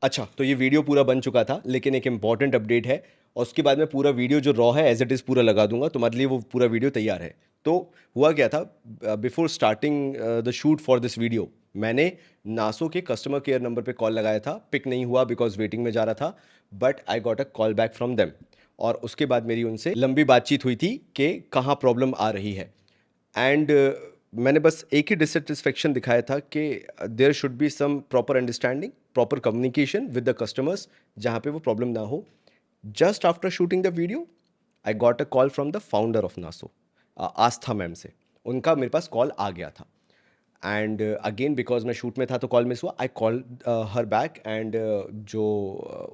अच्छा, तो ये वीडियो पूरा बन चुका था, लेकिन एक इम्पॉर्टेंट अपडेट है और उसके बाद मैं पूरा वीडियो जो रॉ है एज इट इज़ पूरा लगा दूंगा, तुम्हारे लिए वो पूरा वीडियो तैयार है। तो हुआ क्या था, before starting the shoot for this video, मैंने नासो के कस्टमर केयर नंबर पे कॉल लगाया था। पिक नहीं हुआ बिकॉज वेटिंग में जा रहा था, but I got a call back from them. और उसके बाद मेरी उनसे लंबी बातचीत हुई थी कि कहाँ प्रॉब्लम आ रही है। एंड मैंने बस एक ही डिससेटिस्फेक्शन दिखाया था कि there should be some proper understanding, proper communication with the customers, जहाँ पे वो प्रॉब्लम ना हो। Just after shooting the video, I got a call from the founder of Naso, Aastha ma'am से। उनका मेरे पास कॉल आ गया था। एंड अगेन बिकॉज मैं शूट में था तो कॉल मिस हुआ। I call her back and जो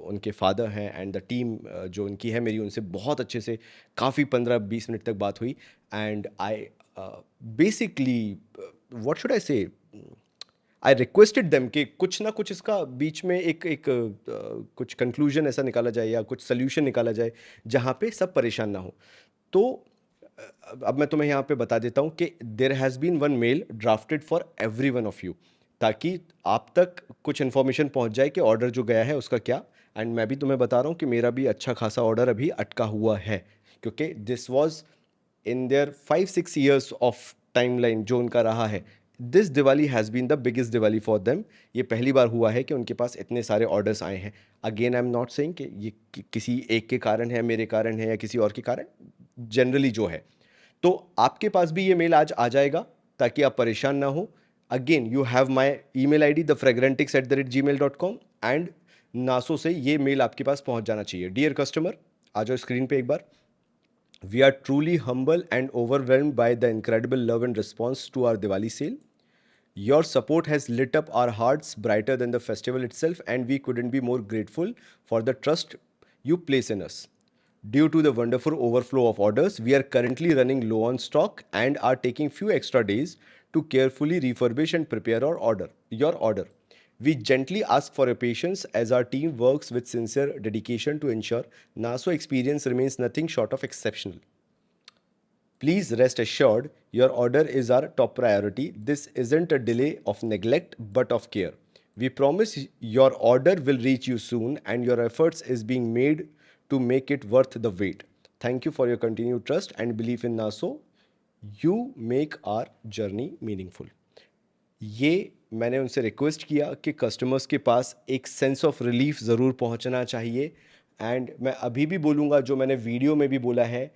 उनके फादर हैं एंड द टीम जो उनकी है, मेरी उनसे बहुत अच्छे से काफ़ी 15-20 मिनट तक बात हुई। And I basically, what should I से, आई रिक्वेस्टेड देम कि कुछ ना कुछ इसका बीच में कुछ कंक्लूजन ऐसा निकाला जाए या कुछ सोल्यूशन निकाला जाए जहाँ पे सब परेशान ना हो। तो अब मैं तुम्हें यहाँ पे बता देता हूँ कि there has been one mail drafted for every one of you, ताकि आप तक कुछ इन्फॉर्मेशन पहुँच जाए कि ऑर्डर जो गया है उसका क्या। एंड मैं भी तुम्हें बता रहा हूँ कि मेरा भी अच्छा खासा ऑर्डर अभी अटका हुआ है, क्योंकि this was in their 5-6 years of timeline जो उनका रहा है। This Diwali has been the biggest Diwali for them. ये पहली बार हुआ है कि उनके पास इतने सारे ऑर्डर्स आए हैं। Again I am not saying कि ये किसी एक के कारण है, मेरे कारण है या किसी और के कारण, जनरली जो है। तो आपके पास भी ये मेल आज आ जाएगा, ताकि आप परेशान ना हो। Again you have my email ID thefragrantix@gmail.com, and Naso से ये मेल आपके पास पहुंच जाना चाहिए। डियर कस्टमर, आ जाओ स्क्रीन पे एक बार। We are truly humble and overwhelmed by the incredible love and response to our Diwali sale. Your support has lit up our hearts brighter than the festival itself, and we couldn't be more grateful for the trust you place in us. Due to the wonderful overflow of orders, we are currently running low on stock and are taking few extra days to carefully refurbish and prepare your order. We gently ask for your patience as our team works with sincere dedication to ensure NASO experience remains nothing short of exceptional. Please rest assured, your order is our top priority. This isn't a delay of neglect but of care. We promise your order will reach you soon and your efforts is being made to make it worth the wait. Thank you for your continued trust and belief in NASO. You make our journey meaningful. ये मैंने उनसे request किया कि customers के पास एक sense of relief ज़रूर पहुंचना चाहिए। एंड मैं अभी भी बोलूँगा, जो मैंने वीडियो में भी बोला है,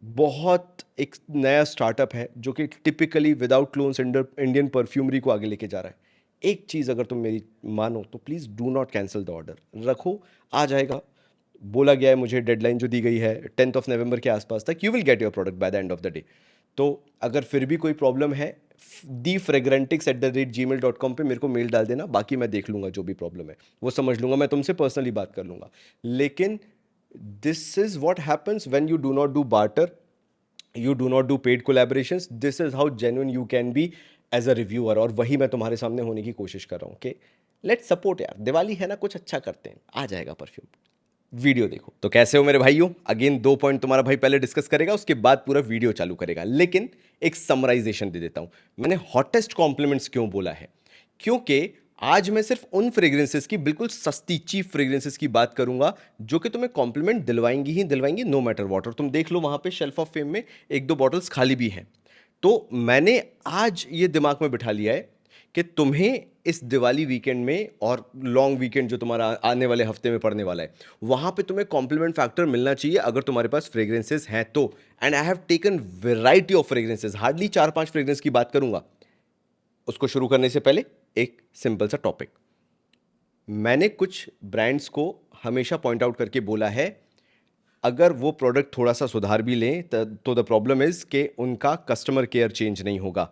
बहुत एक नया स्टार्टअप है जो कि typically without clones Indian perfumery को आगे लेके जा रहा है। एक चीज़ अगर तुम मेरी मानो तो please do not cancel the order, रखो, आ जाएगा। बोला गया है मुझे, डेडलाइन जो दी गई है 10th of November के आसपास तक, you will get your product by the end of the day. तो अगर फिर भी कोई प्रॉब्लम है, thefragrantix@gmail.com पे मेरे को मेल डाल देना, बाकी मैं देख लूँगा, जो भी प्रॉब्लम है वो समझ लूँगा, मैं तुमसे पर्सनली बात कर लूँगा। लेकिन this is what happens when you do not do barter, you do not do paid collaborations. This is how genuine you can be as a reviewer. और वही मैं तुम्हारे सामने होने की कोशिश कर रहा हूँ कि लेट्स सपोर्ट यार, दिवाली है ना, कुछ अच्छा करते हैं, आ जाएगा परफ्यूम। वीडियो देखो। तो कैसे हो मेरे भाइयों? अगेन 2 पॉइंट तुम्हारा भाई पहले डिस्कस करेगा, उसके बाद पूरा वीडियो चालू करेगा। लेकिन एक समराइजेशन दे देता हूं। मैंने हॉटेस्ट कॉम्प्लीमेंट्स क्यों बोला है? क्योंकि आज मैं सिर्फ उन फ्रेग्रेंसेस की, बिल्कुल सस्ती चीप फ्रेग्रेंसेस की बात करूंगा जो कि तुम्हें कॉम्प्लीमेंट दिलवाएंगी ही दिलवाएंगी, नो मैटर वॉट। और तुम देख लो वहां पे शेल्फ ऑफ फेम में 1-2 बॉटल्स खाली भी हैं। तो मैंने आज ये दिमाग में बिठा लिया है कि तुम्हें इस दिवाली वीकेंड में और लॉन्ग वीकेंड जो तुम्हारा आने वाले हफ्ते में पड़ने वाला है, वहां पे तुम्हें कॉम्प्लीमेंट फैक्टर मिलना चाहिए अगर तुम्हारे पास फ्रेग्रेंसेस हैं तो। And I have taken variety of fragrances, hardly 4-5 fragrance की बात करूंगा। उसको शुरू करने से पहले एक सिंपल सा टॉपिक, मैंने कुछ ब्रांड्स को हमेशा पॉइंट आउट करके बोला है, अगर वो प्रोडक्ट थोड़ा सा सुधार भी लें तो द प्रॉब्लम इज कि उनका कस्टमर केयर चेंज नहीं होगा।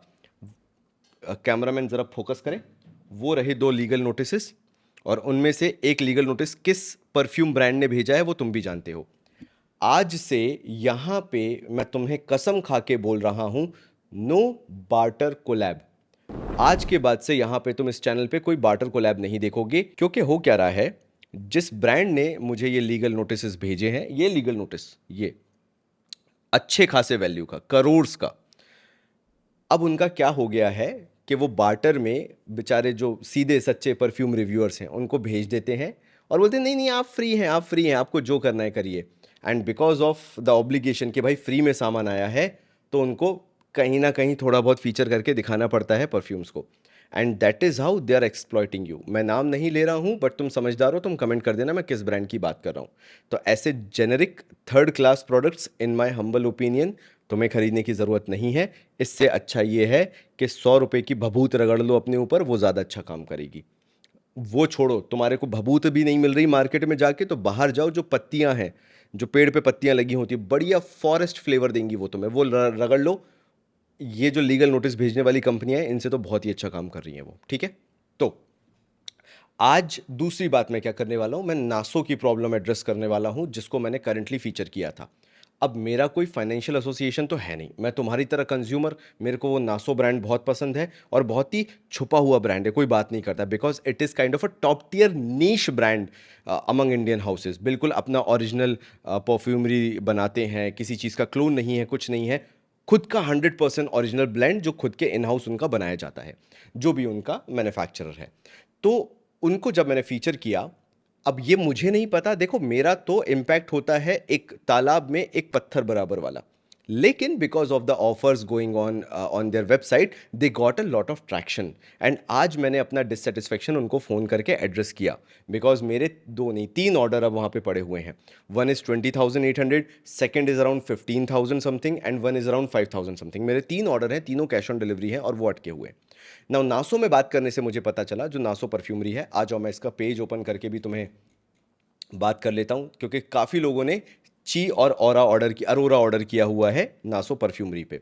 कैमरामैन ज़रा फोकस करें। वो रहे 2 लीगल नोटिसेस, और उनमें से एक लीगल नोटिस किस परफ्यूम ब्रांड ने भेजा है वो तुम भी जानते हो। आज से यहां पे मैं तुम्हें कसम खा के बोल रहा हूं, नो बार्टर कोलैब। आज के बाद से यहां पे तुम इस चैनल पे कोई बार्टर कोलैब नहीं देखोगे। क्योंकि हो क्या रहा है, जिस ब्रांड ने मुझे ये लीगल नोटिस भेजे हैं, ये लीगल नोटिस, ये अच्छे खासे वैल्यू का, करोड़ का, अब उनका क्या हो गया है कि वो बार्टर में बेचारे जो सीधे सच्चे परफ्यूम रिव्यूअर्स हैं उनको भेज देते हैं और बोलते हैं नहीं नहीं, आप फ्री हैं, आप फ्री हैं, आपको जो करना है करिए। And because of the obligation कि भाई फ्री में सामान आया है, तो उनको कहीं ना कहीं थोड़ा बहुत फीचर करके दिखाना पड़ता है परफ्यूम्स को। And that is how they are exploiting you. मैं नाम नहीं ले रहा हूँ, बट तुम समझदार हो, तुम कमेंट कर देना मैं किस ब्रांड की बात कर रहा हूँ। तो ऐसे generic third class products in my humble opinion तुम्हें खरीदने की ज़रूरत नहीं है। इससे अच्छा ये है कि 100 रुपये की भभूत रगड़ लो अपने ऊपर, वो ज़्यादा अच्छा काम करेगी। वो छोड़ो, तुम्हारे को भभूत भी नहीं मिल रही मार्केट में जाके, तो बाहर जाओ, जो पत्तियां हैं, जो पेड़ पे पत्तियां लगी होती है, बढ़िया फॉरेस्ट फ्लेवर देंगी वो तुम्हें, वो रगड़ लो। ये जो लीगल नोटिस भेजने वाली कंपनियां हैं, इनसे तो बहुत ही अच्छा काम कर रही हैं वो, ठीक है। तो आज दूसरी बात मैं क्या करने वाला हूं, मैं नासो की प्रॉब्लम एड्रेस करने वाला हूं, जिसको मैंने करंटली फीचर किया था। अब मेरा कोई फाइनेंशियल एसोसिएशन तो है नहीं, मैं तुम्हारी तरह कंज्यूमर, मेरे को वो नासो ब्रांड बहुत पसंद है और बहुत ही छुपा हुआ ब्रांड है, कोई बात नहीं करता, because it is kind of a top tier niche brand among Indian houses. बिल्कुल अपना ओरिजिनल परफ्यूमरी बनाते हैं, किसी चीज़ का क्लोन नहीं है, कुछ नहीं है, खुद का 100% ओरिजिनल ब्लेंड जो खुद के इन हाउस उनका बनाया जाता है, जो भी उनका मैन्युफैक्चरर है। तो उनको जब मैंने फीचर किया, अब ये मुझे नहीं पता, देखो मेरा तो इम्पैक्ट होता है एक तालाब में एक पत्थर बराबर वाला, लेकिन because of the offers going on on their website they got a lot of traction. And आज मैंने अपना डिससेटिस्फेक्शन उनको फ़ोन करके एड्रेस किया, बिकॉज मेरे 2 नहीं 3 ऑर्डर अब वहाँ पे पड़े हुए हैं। One is 20,800, second is around 15,000 something, and one is around 5,000 something. मेरे 3 ऑर्डर हैं, तीनों कैश ऑन डिलीवरी हैं और वो अटके हुए हैं। नाउ नासो में बात करने से मुझे पता चला, जो नासो परफ्यूमरी है, आ जाओ मैं इसका पेज ओपन करके भी तुम्हें बात कर लेता हूं, क्योंकि काफ़ी लोगों ने ची और अरोरा ऑर्डर किया हुआ है नासो परफ्यूमरी पे।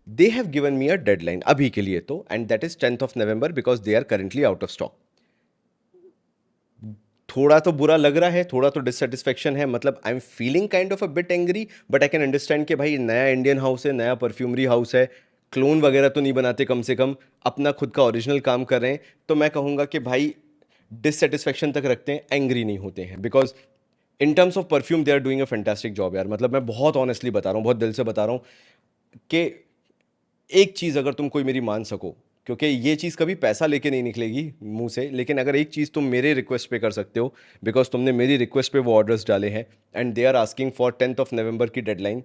They have given me a deadline अभी के लिए तो, and that is 10th of November, because they are currently out of stock. थोड़ा तो बुरा लग रहा है, थोड़ा तो डिससेटिस्फेक्शन है, मतलब I am feeling kind of a bit angry, but I can understand कि भाई नया इंडियन हाउस है, नया परफ्यूमरी हाउस है, क्लोन वगैरह तो नहीं बनाते, कम से कम अपना खुद का ओरिजिनल काम कर रहे हैं। तो मैं कहूँगा कि भाई डिससेटिस्फेक्शन तक रखते हैं, एंग्री नहीं होते हैं, because in terms of perfume they are doing a fantastic job यार। मतलब मैं बहुत ऑनेस्टली बता रहा हूँ, बहुत दिल से बता रहा हूँ कि एक चीज़ अगर तुम कोई मेरी मान सको, क्योंकि ये चीज़ कभी पैसा लेके नहीं निकलेगी मुंह से, लेकिन अगर एक चीज़ तुम मेरे रिक्वेस्ट पे कर सकते हो, बिकॉज तुमने मेरी रिक्वेस्ट पे वो ऑर्डर्स डाले हैं, and they are asking for 10th of November की डेडलाइन।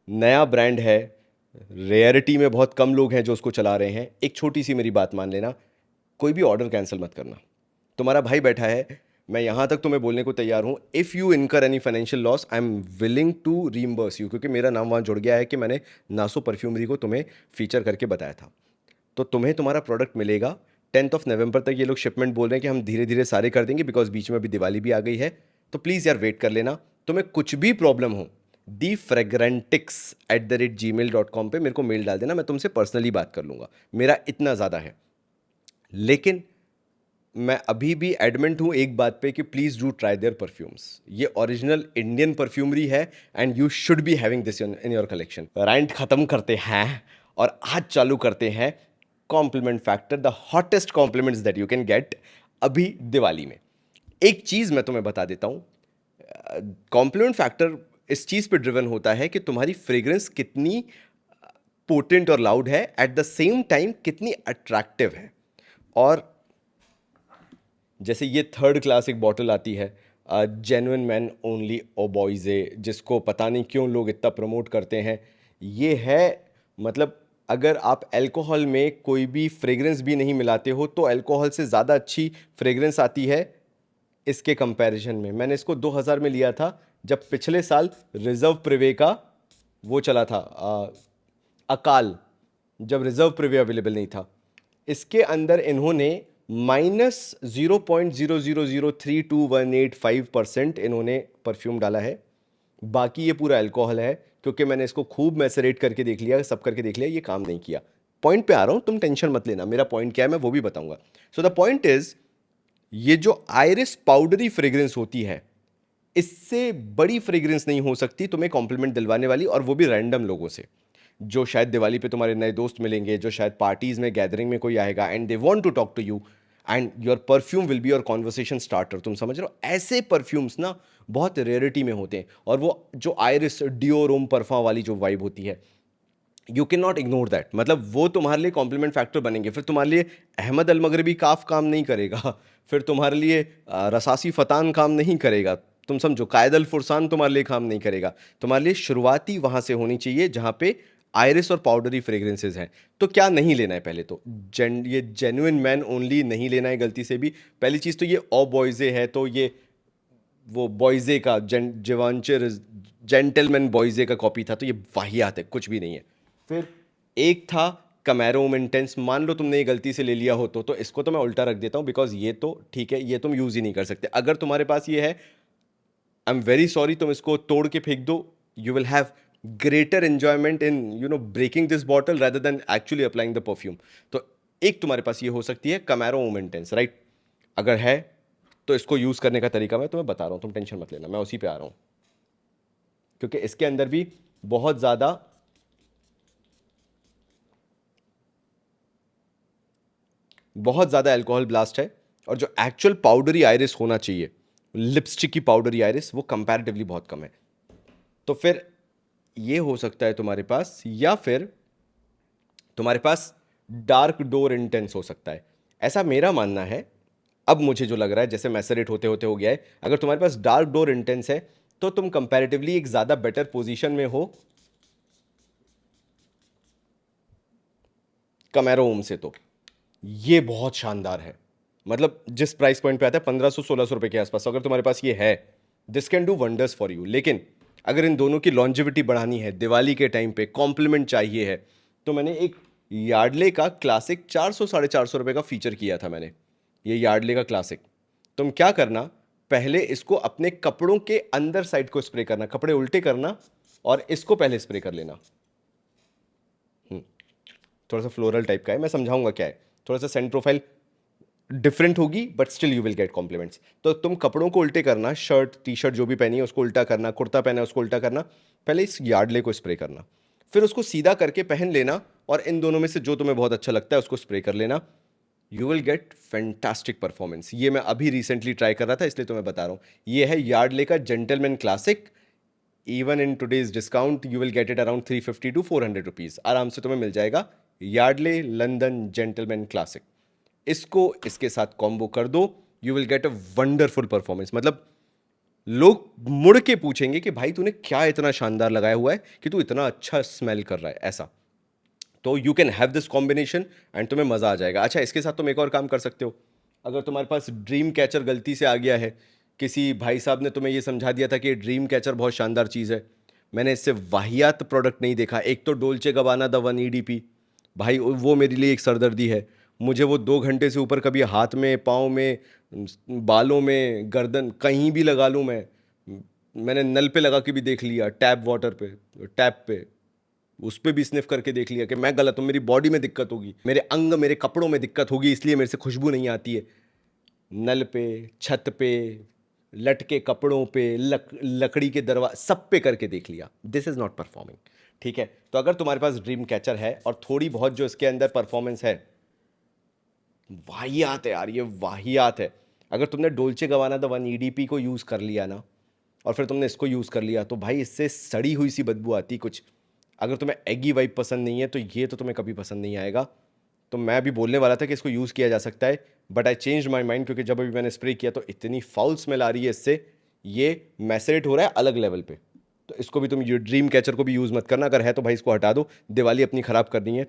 नया ब्रांड है, रेयरिटी में बहुत कम लोग हैं जो उसको चला रहे हैं। एक छोटी सी मेरी बात मान लेना, कोई भी ऑर्डर कैंसिल मत करना। तुम्हारा भाई बैठा है, मैं यहाँ तक तुम्हें बोलने को तैयार हूँ, if you incur any financial loss I am willing to reimburse you, क्योंकि मेरा नाम वहाँ जुड़ गया है कि मैंने नासो परफ्यूमरी को तुम्हें फीचर करके बताया था। तो तुम्हें तुम्हारा प्रोडक्ट मिलेगा 10th ऑफ नवंबर तक। ये लोग शिपमेंट बोल रहे हैं कि हम धीरे धीरे सारे कर देंगे, बिकॉज बीच में अभी दिवाली भी आ गई है। तो प्लीज़ यार वेट कर लेना। तुम्हें कुछ भी प्रॉब्लम हो, dfragrantix@gmail.com पे मेरे को मेल डाल देना, मैं तुमसे पर्सनली बात कर लूँगा, मेरा इतना ज़्यादा है। लेकिन मैं अभी भी एडमेंट हूँ एक बात पे कि please do try their perfumes. ये ओरिजिनल इंडियन परफ्यूमरी है, and you should be having this in your collection. Rant खत्म करते हैं और आज चालू करते हैं compliment factor, the hottest compliments that you can get अभी दिवाली में। एक चीज़ मैं तुम्हें बता देता हूँ, कॉम्प्लीमेंट फैक्टर इस चीज़ पे ड्रिवन होता है कि तुम्हारी फ्रेग्रेंस कितनी पोटेंट और लाउड है, एट द सेम टाइम कितनी अट्रैक्टिव है। और जैसे ये थर्ड क्लास एक बॉटल आती है, जेन्युइन मैन ओनली ओ बॉयज़े, जिसको पता नहीं क्यों लोग इतना प्रमोट करते हैं। ये है, मतलब अगर आप अल्कोहल में कोई भी फ्रेग्रेंस भी नहीं मिलाते हो, तो अल्कोहल से ज़्यादा अच्छी फ्रेग्रेंस आती है इसके कंपैरिजन में। मैंने इसको 2000 में लिया था, जब पिछले साल रिजर्व प्रिवे का वो चला था, अकाल, जब रिजर्व प्रिवे अवेलेबल नहीं था। इसके अंदर इन्होंने -0.0003218% इन्होंने परफ्यूम डाला है। बाकी ये पूरा अल्कोहल है, क्योंकि मैंने इसको खूब मैसरेट करके देख लिया, सब करके देख लिया, ये काम नहीं किया। पॉइंट पे आ रहा हूं, तुम टेंशन मत लेना, मेरा पॉइंट क्या है मैं वो भी बताऊंगा। सो द पॉइंट इज, ये जो आयरिस पाउडरी फ्रेग्रेंस होती है, इससे बड़ी फ्रेग्रेंस नहीं हो सकती तुम्हें कॉम्प्लीमेंट दिलवाने वाली, और वो भी रैंडम लोगों से, जो शायद दिवाली पे तुम्हारे नए दोस्त मिलेंगे, जो शायद पार्टीज में गैदरिंग में कोई आएगा and they want to talk to you, and your perfume will be your conversation starter. तुम समझ रहे हो, ऐसे परफ्यूम्स ना बहुत रेयरिटी में होते हैं। और वो जो आयरिस डिओरोम परफा वाली जो वाइब होती है, you can not ignore that, मतलब वो तुम्हारे लिए कॉम्प्लीमेंट फैक्टर बनेंगे। फिर तुम्हारे लिए अहमद अल मगरबी काफ काम नहीं करेगा, फिर तुम्हारे लिए रसासी फतान काम नहीं करेगा, तुम समझो कायद अल फुरसान तुम्हारे लिए काम नहीं करेगा। तुम्हारे लिए शुरुआती वहां से होनी चाहिए जहां पे आयरिस और पाउडरी फ्रेग्रेंसेज हैं। तो क्या नहीं लेना है पहले तो, ये जेन्युइन मैन ओनली नहीं लेना है गलती से भी। पहली चीज़ तो ये ओ बॉयजे है, तो ये वो बॉयजे का जेवांचर जेंटलमैन बॉयजे का कॉपी था, तो ये वाहियात है, कुछ भी नहीं है। फिर एक था कमैरो इंटेंस, मान लो तुमने ये गलती से ले लिया हो तो इसको तो मैं उल्टा रख देता हूँ, बिकॉज ये तो ठीक है, ये तुम यूज़ ही नहीं कर सकते। अगर तुम्हारे पास ये है, आई एम वेरी सॉरी, तुम इसको तोड़ के फेंक दो। You will have greater enjoyment in breaking this bottle rather than actually applying the perfume. तो एक तुम्हारे पास ये हो सकती है कमैरो मोमेंटेंस, राइट? अगर है तो इसको यूज़ करने का तरीका मैं तुम्हें बता रहा हूँ, तुम टेंशन मत लेना, मैं उसी पे आ रहा हूँ, क्योंकि इसके अंदर भी बहुत ज़्यादा अल्कोहल ब्लास्ट है। और जो एक्चुअल पाउडरी आयरिस होना चाहिए, लिपस्टिक की पाउडरी आयरिस, वो कंपैरेटिवली बहुत कम है। तो फिर ये हो सकता है तुम्हारे पास, या फिर तुम्हारे पास डार्क डोर इंटेंस हो सकता है, ऐसा मेरा मानना है। अब मुझे जो लग रहा है, जैसे मैसरेट होते होते हो गया है, अगर तुम्हारे पास डार्क डोर इंटेंस है तो तुम कंपैरेटिवली एक ज़्यादा बेटर पोजीशन में हो कमैरोम से। तो ये बहुत शानदार है, मतलब जिस प्राइस पॉइंट पे आता है 1500-1600 रुपए के आसपास, अगर तुम्हारे पास ये है, this can do wonders for you. लेकिन अगर इन दोनों की लॉन्जिविटी बढ़ानी है, दिवाली के टाइम पे कॉम्प्लीमेंट चाहिए है, तो मैंने एक यार्डले का क्लासिक 400-450 रुपए का फीचर किया था मैंने, ये यार्डले का क्लासिक। तुम क्या करना, पहले इसको अपने कपड़ों के अंदर साइड को स्प्रे करना, कपड़े उल्टे करना और इसको पहले स्प्रे कर लेना। थोड़ा सा फ्लोरल टाइप का है, मैं समझाऊंगा क्या है, थोड़ा सा सेंट प्रोफाइल डिफरेंट होगी, but still you will get compliments. तो तुम कपड़ों को उल्टे करना, शर्ट टी शर्ट जो भी पहनी है उसको उल्टा करना, कुर्ता पहना है उसको उल्टा करना, पहले इस यार्डले को स्प्रे करना, फिर उसको सीधा करके पहन लेना, और इन दोनों में से जो तुम्हें बहुत अच्छा लगता है उसको स्प्रे कर लेना। You will gate fantastic performance. ये मैं अभी रिसेंटली ट्राई कर रहा था, इसलिए तुम्हें बता रहा हूँ। ये है यार्डले का gentleman classic, even in today's discount you will get it around 350 to 400 rupees, आराम से तुम्हें मिल जाएगा यार्डले लंदन जेंटलमैन क्लासिक। इसको इसके साथ कॉम्बो कर दो, you will get a wonderful performance. मतलब लोग मुड़ के पूछेंगे कि भाई तूने क्या इतना शानदार लगाया हुआ है कि तू इतना अच्छा स्मेल कर रहा है, ऐसा। तो you can have this combination and तुम्हें मज़ा आ जाएगा। अच्छा, इसके साथ तुम एक और काम कर सकते हो, अगर तुम्हारे पास ड्रीम कैचर गलती से आ गया है, किसी भाई साहब ने तुम्हें ये समझा दिया था कि ड्रीम कैचर बहुत शानदार चीज़ है, मैंने इससे वाहियात प्रोडक्ट नहीं देखा। एक तो डोल्चे गबाना द 1 EDP, भाई वो मेरे लिए एक सरदर्दी है। मुझे वो 2 घंटे से ऊपर कभी हाथ में, पाँव में, बालों में, गर्दन, कहीं भी लगा लूँ मैं। मैंने नल पे लगा के भी देख लिया, टैप वाटर पे, टैप पे, उस पर भी स्निफ करके देख लिया कि मैं गलत हूँ, मेरी बॉडी में दिक्कत होगी, मेरे अंग मेरे कपड़ों में दिक्कत होगी, इसलिए मेरे से खुशबू नहीं आती है। नल पे, छत पे, लटके कपड़ों पे, लकड़ी के दरवाजे, सब पे करके देख लिया, दिस इज़ नॉट परफॉर्मिंग। ठीक है, तो अगर तुम्हारे पास ड्रीम कैचर है और थोड़ी बहुत जो इसके अंदर परफॉर्मेंस है, वाहियात है यार, ये वाहियात है। अगर तुमने डोल्चे गवाना द 1 EDP को यूज़ कर लिया ना, और फिर तुमने इसको यूज़ कर लिया, तो भाई इससे सड़ी हुई सी बदबू आती कुछ। अगर तुम्हें एगी वाइब पसंद नहीं है तो ये तो तुम्हें कभी पसंद नहीं आएगा। तो मैं अभी बोलने वाला था कि इसको यूज़ किया जा सकता है, but I change my mind, क्योंकि जब अभी मैंने स्प्रे किया तो इतनी फाउल स्मेल आ रही है इससे, ये मैसरेट हो रहा है अलग लेवल पे। तो इसको भी तुम, ये ड्रीम कैचर को भी यूज़ मत करना, अगर है तो भाई इसको हटा दो, दिवाली अपनी ख़राब करनी है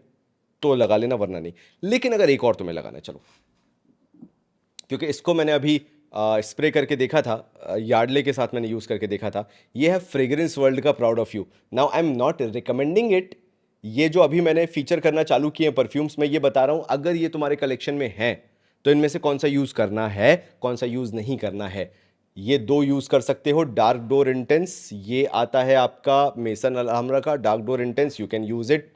तो लगा लेना, वरना नहीं। लेकिन अगर एक और तुम्हें लगाना है, चलो, क्योंकि इसको मैंने अभी स्प्रे करके देखा था, यार्डले के साथ मैंने यूज़ करके देखा था। ये है फ्रेग्रेंस वर्ल्ड का proud of you. Now I am not recommending it, ये जो अभी मैंने फीचर करना चालू किए हैं परफ्यूम्स में, ये बता रहा हूँ अगर ये तुम्हारे कलेक्शन में है तो इनमें से कौन सा यूज़ करना है, कौन सा यूज़ नहीं करना है। ये दो यूज़ कर सकते हो, डार्क डोर इंटेंस, ये आता है आपका मेसन अलहमरा का dark door intense, you can use it.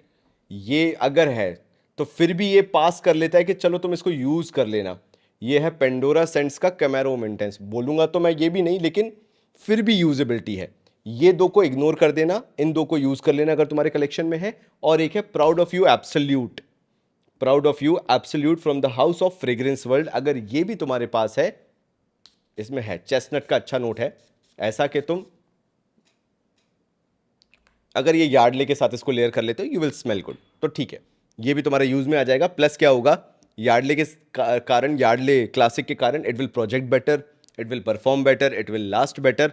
ये अगर है तो फिर भी ये पास कर लेता है कि चलो तुम इसको यूज़ कर लेना। ये है पेंडोरा सेंट्स का कैमेरो मेंटेंस, बोलूंगा तो मैं ये भी नहीं, लेकिन फिर भी यूजेबिलिटी है। ये दो को इग्नोर कर देना, इन दो को यूज कर लेना अगर तुम्हारे कलेक्शन में है। और एक है proud of you absolute, proud of you absolute from the house of fragrance world, अगर ये भी तुम्हारे पास है, इसमें है चेस्टनट का अच्छा नोट है, ऐसा कि तुम अगर ये यार्डले के साथ इसको लेयर कर लेते हो यू विल स्मेल गुड, तो ठीक है, ये भी तुम्हारे यूज में आ जाएगा। प्लस क्या होगा, यार्डले के कारण, यार्डले क्लासिक के कारण it will project better, it will perform better, it will last better.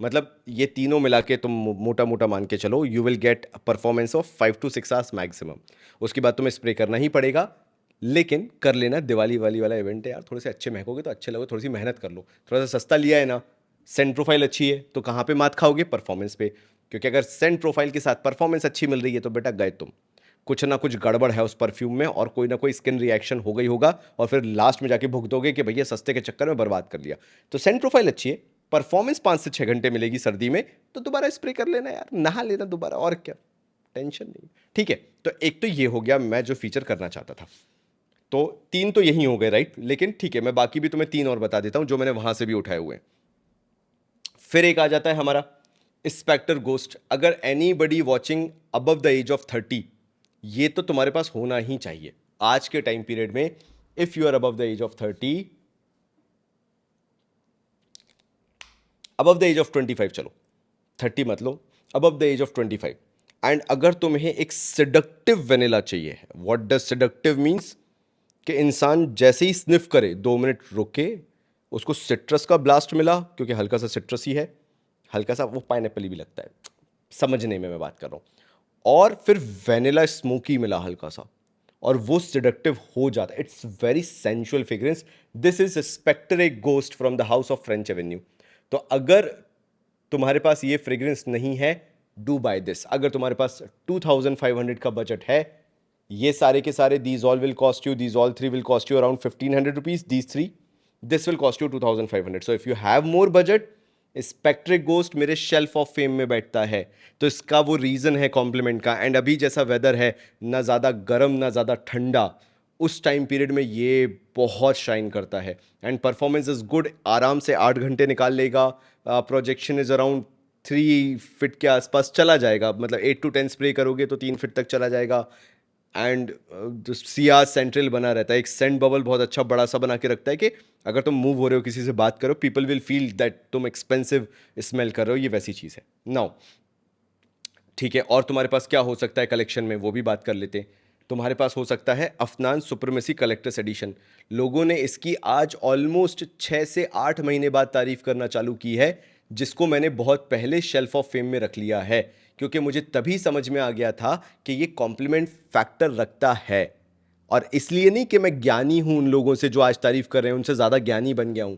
मतलब ये तीनों मिला के तुम मोटा मोटा मान के चलो, you will gate performance of 5 to 6 hours maximum. उसके बाद तुम्हें स्प्रे करना ही पड़ेगा, लेकिन कर लेना, दिवाली वाली वाला इवेंट है यार, थोड़े से अच्छे महकोगे तो अच्छे लगो, थोड़ी सी मेहनत कर लो, थोड़ा सा सस्ता लिया है ना, सेंट प्रोफाइल अच्छी है तो कहाँ पे मात खाओगे, परफॉर्मेंस पे। क्योंकि अगर सेंट प्रोफाइल के साथ परफॉर्मेंस अच्छी मिल रही है तो बेटा गए तुम, कुछ ना कुछ गड़बड़ है उस परफ्यूम में, और कोई ना कोई स्किन रिएक्शन हो गई होगा, और फिर लास्ट में जाके भुगतोगे कि भैया सस्ते के चक्कर में बर्बाद कर लिया। तो सेंट प्रोफाइल अच्छी है, परफॉर्मेंस 5 से 6 घंटे मिलेगी सर्दी में, तो दोबारा स्प्रे कर लेना यार, नहा लेना दोबारा, और क्या, टेंशन नहीं। ठीक है, तो एक तो ये हो गया मैं जो फीचर करना चाहता था, तो 3 तो यही हो गए राइट। लेकिन ठीक है, मैं बाकी भी तुम्हें 3 और बता देता हूं जो मैंने वहां से भी उठाए हुए हैं। फिर एक आ जाता है हमारा स्पेक्टर गोस्ट। अगर anybody watching above the age of 30, ये तो तुम्हारे पास होना ही चाहिए आज के टाइम पीरियड में। If you are above the age of 30, above the age of 25, चलो 30 मत लो, above the age of 25, and अगर तुम्हें एक सिडक्टिव वेनिला चाहिए, व्हाट डज सिडक्टिव मीन्स, कि इंसान जैसे ही स्निफ करे 2 मिनट रुक के उसको सिट्रस का ब्लास्ट मिला, क्योंकि हल्का सा सिट्रस ही है, हल्का सा वो पाइनएप्पल ही भी लगता है, समझने में मैं बात कर रहा हूँ, और फिर वेनिला स्मोकी मिला हल्का सा, और वो सिडक्टिव हो जाता है। It's very sensual fragrance. This is Spectre a ghost from the house of French Avenue. तो अगर तुम्हारे पास ये फ्रेग्रेंस नहीं है, डू बाय दिस। अगर तुम्हारे पास 2500 का बजट है, ये सारे के सारे, these all will cost you, these all three will cost you around 1500 rupees, these three, this will cost you 2500। so if you have more budget, spectric ghost मेरे shelf of fame में बैठता है, तो इसका वो रीज़न है complement का। And अभी जैसा वेदर है, ना ज़्यादा गर्म ना ज़्यादा ठंडा, उस टाइम पीरियड में ये बहुत शाइन करता है, एंड परफॉर्मेंस इज़ गुड, आराम से 8 घंटे निकाल लेगा। प्रोजेक्शन इज़ अराउंड 3 फीट के आसपास चला जाएगा, मतलब 8 to 10 स्प्रे करोगे तो 3 फीट तक चला जाएगा। एंड जो सीआर सेंट्रल बना रहता है, एक सेंट बबल बहुत अच्छा बड़ा सा बना के रखता है कि अगर तुम मूव हो रहे हो, किसी से बात करो, पीपल विल फील दैट तुम एक्सपेंसिव स्मेल कर रहे हो, ये वैसी चीज़ है। नाउ ठीक है, और तुम्हारे पास क्या हो सकता है कलेक्शन में, वो भी बात कर लेते हैं। तुम्हारे पास हो सकता है अफनान सुप्रीमेसी कलेक्टर्स एडिशन। लोगों ने इसकी आज ऑलमोस्ट 6 से 8 महीने बाद तारीफ करना चालू की है, जिसको मैंने बहुत पहले शेल्फ ऑफ फेम में रख लिया है, क्योंकि मुझे तभी समझ में आ गया था कि ये कॉम्प्लीमेंट फैक्टर रखता है। और इसलिए नहीं कि मैं ज्ञानी हूं, उन लोगों से जो आज तारीफ कर रहे हैं उनसे ज़्यादा ज्ञानी बन गया हूं।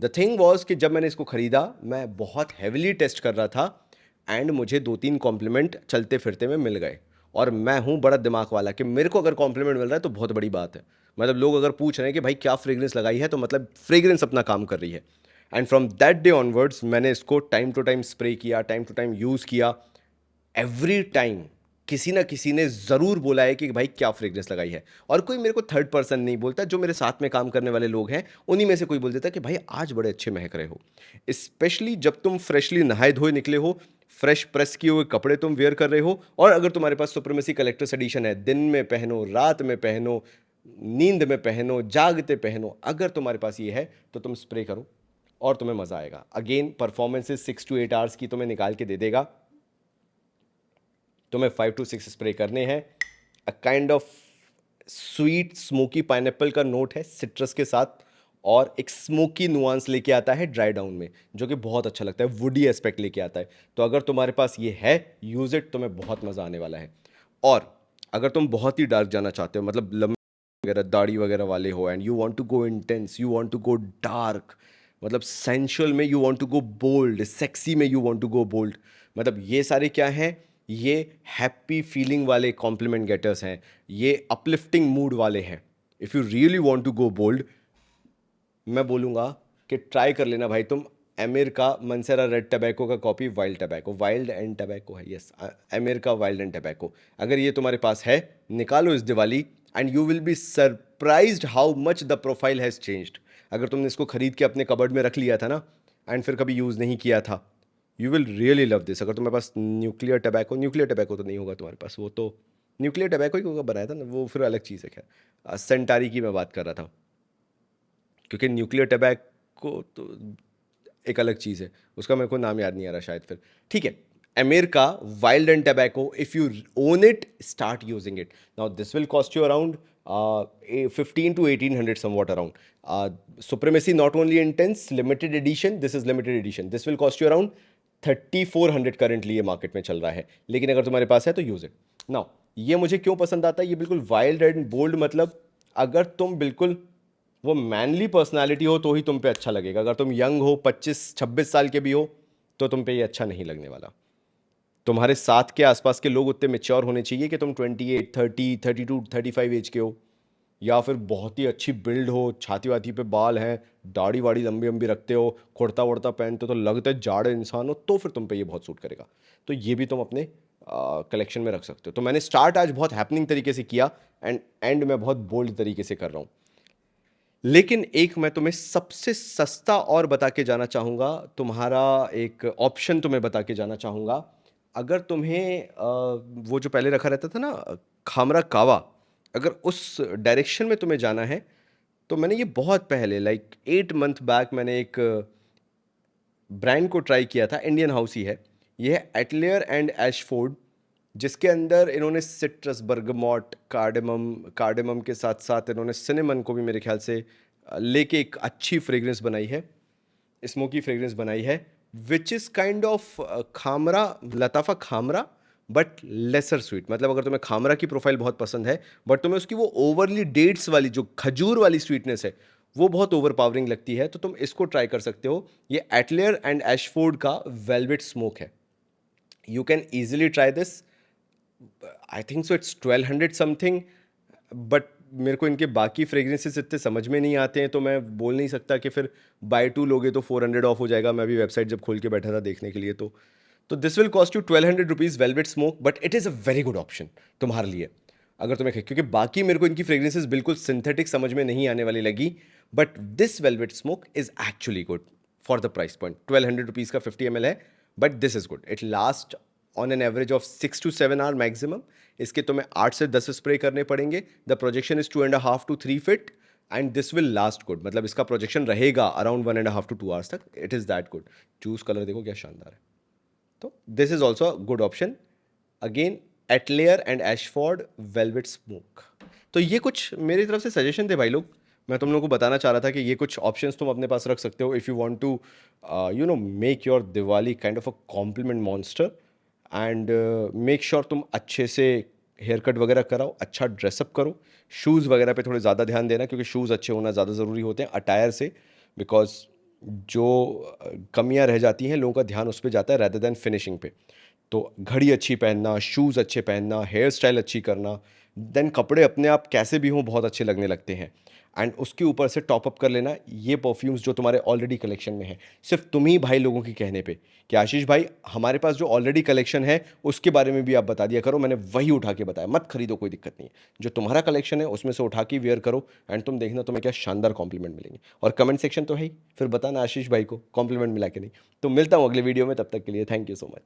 द थिंग वॉज कि जब मैंने इसको खरीदा, मैं बहुत हैविली टेस्ट कर रहा था, एंड मुझे 2-3 कॉम्प्लीमेंट चलते फिरते में मिल गए। और मैं हूँ बड़ा दिमाग वाला कि मेरे को अगर कॉम्प्लीमेंट मिल रहा है तो बहुत बड़ी बात है। मतलब लोग अगर पूछ रहे हैं कि भाई क्या फ्रेग्रेंस लगाई है, तो मतलब फ्रेग्रेंस अपना काम कर रही है। And from that day onwards मैंने इसको टाइम टू टाइम स्प्रे किया, टाइम टू टाइम यूज़ किया। एवरी टाइम किसी ना किसी ने ज़रूर बोला है कि भाई क्या फ्रेग्रेंस लगाई है, और कोई मेरे को थर्ड पर्सन नहीं बोलता, जो मेरे साथ में काम करने वाले लोग हैं उन्हीं में से कोई बोल देता कि भाई आज बड़े अच्छे महक रहे हो। स्पेशली जब तुम फ्रेशली नहाए धोए निकले हो, फ्रेश प्रेस किए हुए कपड़े तुम वेयर कर रहे हो, और अगर तुम्हारे पास सुप्रीमेसी कलेक्टर्स एडिशन है, दिन में पहनो, रात में पहनो, नींद में पहनो, जागते पहनो, अगर तुम्हारे पास ये है तो तुम स्प्रे करो और तुम्हें मज़ा आएगा। अगेन परफॉर्मेंसेज 6 to 8 आवर्स की तुम्हें निकाल के दे देगा। तुम्हें 5 to 6 स्प्रे करने हैं। A kind of sweet smoky pineapple का नोट है सिट्रस के साथ, और एक स्मोकी नुआंस लेके आता है ड्राई डाउन में, जो कि बहुत अच्छा लगता है, वुडी एस्पेक्ट लेके आता है। तो अगर तुम्हारे पास ये है, यूज़ इट, तुम्हें बहुत मज़ा आने वाला है। और अगर तुम बहुत ही डार्क जाना चाहते हो, मतलब लंबे वगैरह दाढ़ी वगैरह वाले हो, and you want to go intense, you want to go dark, मतलब सेंशुअल में you want to go bold, sexy में you want to go bold, मतलब ये सारे क्या हैं, ये हैप्पी फीलिंग वाले कॉम्प्लीमेंट गेटर्स हैं, ये अपलिफ्टिंग मूड वाले हैं। If you really want to go bold, मैं बोलूँगा कि ट्राई कर लेना भाई तुम एमिर का मंसेरा रेड टबैको का copy, wild tobacco, wild and tobacco है, यस, एमिर का वाइल्ड एंड टबैको। अगर ये तुम्हारे पास है, निकालो इस Diwali, and you will be surprised how much the profile has changed. अगर तुमने इसको खरीद के अपने कबर्ड में रख लिया था ना, एंड फिर कभी यूज़ नहीं किया था, you will really love this. अगर तुम्हारे पास न्यूक्लियर टबैको तो नहीं होगा तुम्हारे पास, वो तो न्यूक्लियर टबैको ही होगा बनाया था ना, वो फिर अलग चीज़ है। खैर सेंटारी की मैं बात कर रहा था, क्योंकि न्यूक्लियर टबैको तो एक अलग चीज़ है, उसका मेरे को नाम याद नहीं आ रहा शायद। फिर ठीक है, America Wild and Tobacco. If you own it, start using it. Now this will cost you around 15 to 1800 somewhat around. Supremacy not only intense, limited edition. This is limited edition. This will cost you around 3400 currently ये market में चल रहा है, लेकिन अगर तुम्हारे पास है तो यूज़ इट नाउ। ये मुझे क्यों पसंद आता है, ये बिल्कुल वाइल्ड एंड बोल्ड, मतलब अगर तुम बिल्कुल वो मैनली पर्सनालिटी हो तो ही तुम पे अच्छा लगेगा। अगर तुम यंग हो, 25-26 साल के भी हो, तो तुम पे ये अच्छा नहीं लगने वाला। तुम्हारे साथ के आसपास के लोग उतने मेच्योर होने चाहिए कि तुम 28, 30, 32, 35 एज के हो, या फिर बहुत ही अच्छी बिल्ड हो, छाती वाती पे बाल हैं, दाढ़ी वाड़ी लंबी लंबी रखते हो, कुर्ता वुर्ता पहनते हो तो लगता है जाड़े इंसान हो, तो फिर तुम पे ये बहुत सूट करेगा। तो ये भी तुम अपने कलेक्शन में रख सकते हो। तो मैंने स्टार्ट आज बहुत हैपनिंग तरीके से किया एंड एंड मैं बहुत बोल्ड तरीके से कर रहा हूँ। लेकिन एक मैं तुम्हें सबसे सस्ता और बता के जाना चाहूँगा, तुम्हारा एक ऑप्शन तुम्हें बता के जाना चाहूँगा। अगर तुम्हें वो जो पहले रखा रहता था ना खामरा कावा, अगर उस डायरेक्शन में तुम्हें जाना है तो मैंने ये बहुत पहले लाइक 8 मंथ बैक मैंने एक ब्रांड को ट्राई किया था, इंडियन हाउस ही है, ये है एटलियर एंड एशफोर्ड, जिसके अंदर इन्होंने सिट्रस, बर्गमॉट, कार्डेमम के साथ साथ इन्होंने सिनेमन को भी मेरे ख्याल से लेके एक अच्छी फ्रेग्रेंस बनाई है, स्मोकी फ्रेग्रेंस बनाई है, which is kind of Khamrah, Lattafa Khamrah but lesser sweet. मतलब अगर तुम्हें खामरा की प्रोफाइल बहुत पसंद है बट तुम्हें उसकी वो ओवरली डेट्स वाली जो खजूर वाली स्वीटनेस है वो बहुत ओवर पावरिंग लगती है, तो तुम इसको ट्राई कर सकते हो। ये एटलियर एंड एशफोर्ड का वेलवेट स्मोक है। You can easily try this. I think so it's 1200 something, but मेरे को इनके बाकी फ्रेग्रेंसेस इतने समझ में नहीं आते हैं, तो मैं बोल नहीं सकता कि फिर बाय 2 लोगे तो 400 ऑफ हो जाएगा। मैं अभी वेबसाइट जब खोल के बैठा था देखने के लिए, तो this will cost you 1200 rupees velvet smoke, but it is a very good option तुम्हारे लिए अगर तुम्हें, क्योंकि बाकी मेरे को इनकी फ्रेग्रेंसेस बिल्कुल सिंथेटिक समझ में नहीं आने वाली लगी, but this velvet smoke is actually good for the price point. 1200 rupees का 50 ml है, but this is good. It last on an average of 6 to 7 hour maximum. इसके तुम्हें 8 से 10 स्प्रे करने पड़ेंगे। The projection is 2.5 to 3 feet and this will last good, मतलब इसका projection रहेगा अराउंड 1.5 to 2 hours तक। It is that good. Choose colour देखो क्या शानदार है। तो this is also good option. Again atelier and Ashford velvet smoke. तो ये कुछ मेरी तरफ से सजेशन थे भाई लोग। मैं तुम लोगों को बताना चाह रहा था कि ये कुछ ऑप्शंस तुम अपने पास रख सकते हो if you want to make your Diwali kind of a compliment monster and make sure तुम अच्छे से हेयर कट वगैरह कराओ, अच्छा ड्रेसअप करो। शूज़ वगैरह पे थोड़े ज़्यादा ध्यान देना, क्योंकि शूज़ अच्छे होना ज़्यादा ज़रूरी होते हैं अटायर से, बिकॉज जो कमियां रह जाती हैं लोगों का ध्यान उस पर जाता है रैदर देन फिनिशिंग पे। तो घड़ी अच्छी पहनना, शूज़ अच्छे पहनना, हेयर स्टाइल अच्छी करना, देन कपड़े अपने आप कैसे भी हों बहुत अच्छे लगने लगते हैं। एंड उसके ऊपर से टॉप अप कर लेना ये परफ्यूम्स जो तुम्हारे ऑलरेडी कलेक्शन में है, सिर्फ तुम ही भाई लोगों के कहने पे कि आशीष भाई हमारे पास जो ऑलरेडी कलेक्शन है उसके बारे में भी आप बता दिया करो, मैंने वही उठा के बताया, मत खरीदो कोई दिक्कत नहीं है। जो तुम्हारा कलेक्शन है उसमें से उठा के वेयर करो एंड तुम देखना तुम्हें क्या शानदार कॉम्प्लीमेंट मिलेंगे। और कमेंट सेक्शन तो है ही, फिर बताना आशीष भाई को कॉम्प्लीमेंट मिला कि नहीं। तो मिलता हूँ अगले वीडियो में, तब तक के लिए थैंक यू सो मच।